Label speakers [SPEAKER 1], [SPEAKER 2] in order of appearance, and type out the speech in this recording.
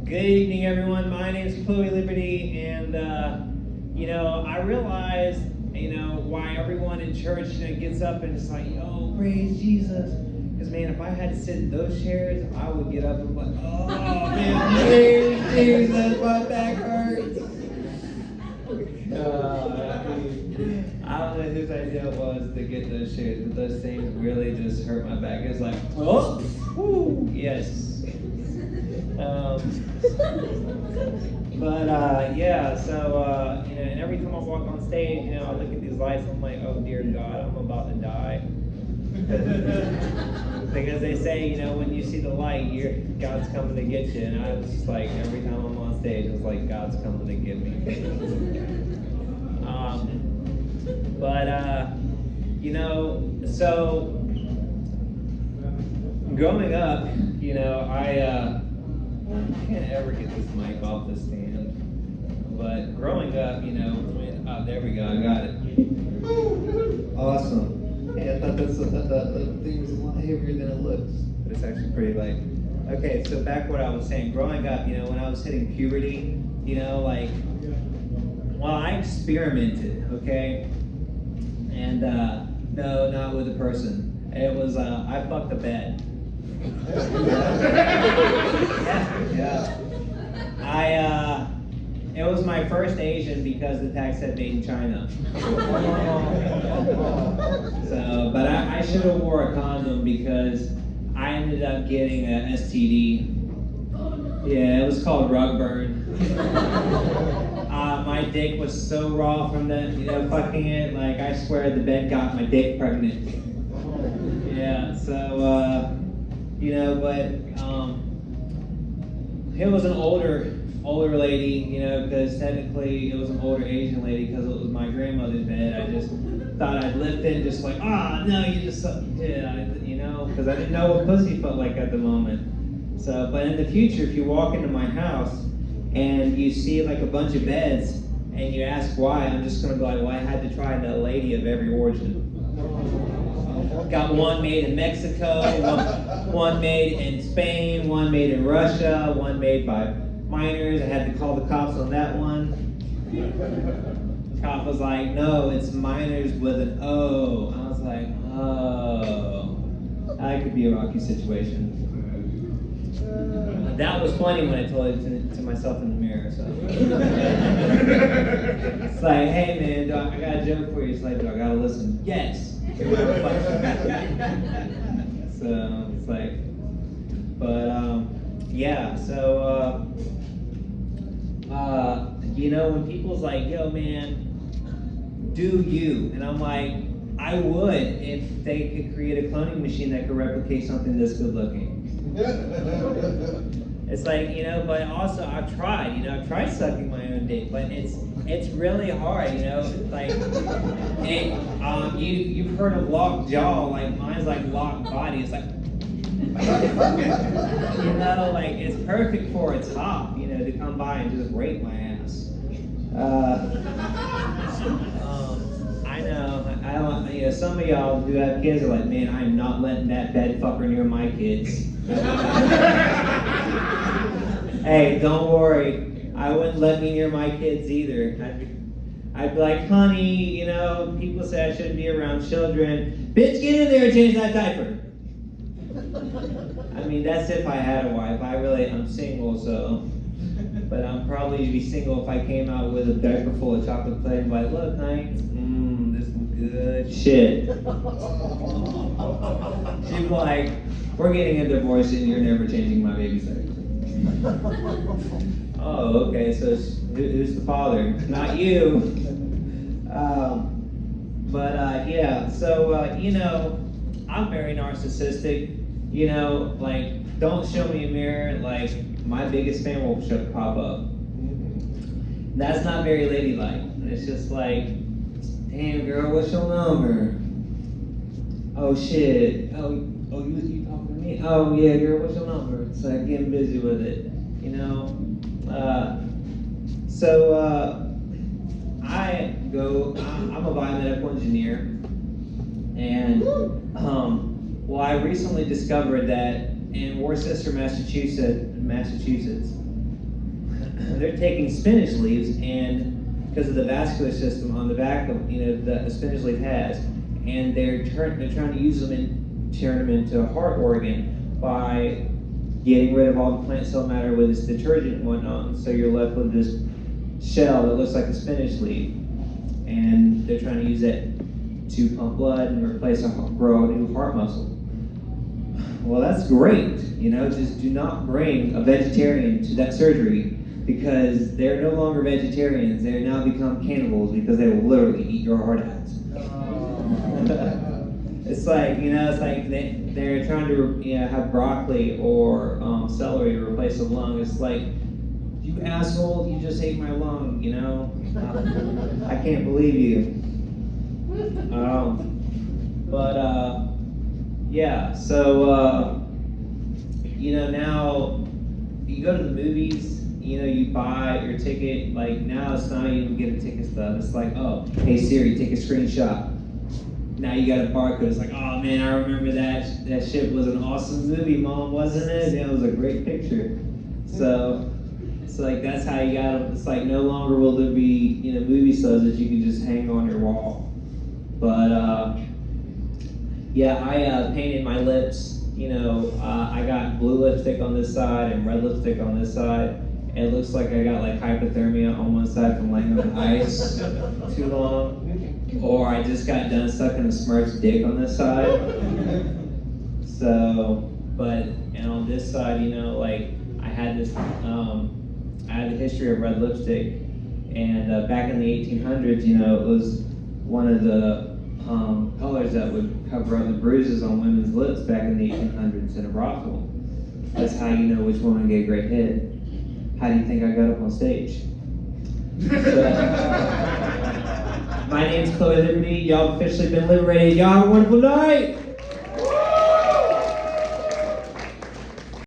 [SPEAKER 1] Good evening, everyone. My name is Chloe Liberty, and I realize, why everyone in church gets up and it's like, "Yo, praise Jesus." Because man, if I had to sit in those chairs, I would get up and be like, "Oh man, praise Jesus, my back hurts." I don't know whose idea it was to get those chairs, but those things really just hurt my back. It's like, oh, whoo, yes. And every time I walk on stage, I look at these lights, I'm like, oh dear God, I'm about to die. Because they say, when you see the light, God's coming to get you. And I was just like, every time I'm on stage, it's like, God's coming to get me. So growing up, I can't ever get this mic off the stand. But growing up, there we go, I got it. Awesome. Hey, I thought the thing was a lot heavier than it looks, but it's actually pretty light. Okay, so back what I was saying. Growing up, when I was hitting puberty, I experimented, okay? And no, not with a person. It was I fucked a bed. Yeah. It was my first Asian because the tag said made in China. So, but I should have wore a condom because I ended up getting a STD. Yeah, it was called rug burn. My dick was so raw from the, fucking it. Like, I swear the bed got my dick pregnant. Yeah, so, it was an older lady, because technically it was an older Asian lady because it was my grandmother's bed. I just thought I'd lift in, just like, no, you just, because I didn't know what pussy felt like at the moment. So, but in the future, if you walk into my house and you see like a bunch of beds and you ask why, I'm just going to be like, well, I had to try the lady of every origin. Got one made in Mexico, one made in Spain, one made in Russia, one made by minors. I had to call the cops on that one. The cop was like, no, it's minors with an O. I was like, oh, that could be a rocky situation. That was funny when I told it to myself in the mirror. So it's like, hey man, dog, I got a joke for you. It's like, do I gotta listen? Yes. So it's like, but when people's like, yo man, do you? And I'm like, I would if they could create a cloning machine that could replicate something this good looking. It's like, but also I've tried sucking my own dick, but it's really hard, like, you've heard of locked jaw, like mine's like locked body, it's like, like it's perfect for a top, to come by and just rape my ass. I know, I don't, some of y'all who have kids are like, man, I'm not letting that bed fucker near my kids. Hey, don't worry. I wouldn't let me near my kids either. I'd be like, honey, people say I shouldn't be around children. Bitch, get in there and change that diaper. I mean, that's if I had a wife. I'm single, so. But I'm probably be single if I came out with a diaper full of chocolate plate and be like, look, honey, this is good shit. She'd be like, we're getting a divorce and you're never changing my baby's diaper. Oh, okay, so who's the father? Not you. I'm very narcissistic. Don't show me a mirror, like, my biggest fan will pop up. That's not very ladylike. It's just like, damn girl, what's your number? Oh shit. Oh, you talking to me? Oh yeah, girl, what's your number? It's like getting busy with it, I'm a biomedical engineer, and I recently discovered that in Worcester, Massachusetts, they're taking spinach leaves, and because of the vascular system on the back of the spinach leaf has, and they're trying to use them and turn them into a heart organ by getting rid of all the plant cell matter with its detergent and whatnot. So you're left with this shell that looks like a spinach leaf, and they're trying to use it to pump blood and grow a new heart muscle. Well, that's great. Just do not bring a vegetarian to that surgery, because they're no longer vegetarians. They're now become cannibals because they will literally eat your heart out. It's like, they're trying to have broccoli or celery to replace a lung. It's like, you asshole, you just ate my lung, I can't believe you. So, now you go to the movies, you buy your ticket, like now it's not even get a ticket stub. It's like, oh, hey Siri, take a screenshot. Now you got a barcode. It's like, oh man, I remember that shit was an awesome movie, Mom, wasn't it? It was a great picture. So it's like, that's how you got them. It's like, no longer will there be, movie stubs that you can just hang on your wall. But I painted my lips. I got blue lipstick on this side and red lipstick on this side. And it looks like I got like hypothermia on one side from laying on ice too long. Or I just got done sucking a Smurf's dick on this side. And on this side, I had this, I had a history of red lipstick. And back in the 1800s, it was one of the colors that would cover up the bruises on women's lips back in the 1800s in a brothel. That's how you know which woman get great head. How do you think I got up on stage? My name's Chloe Liberty. Y'all have officially been liberated. Y'all have a wonderful night.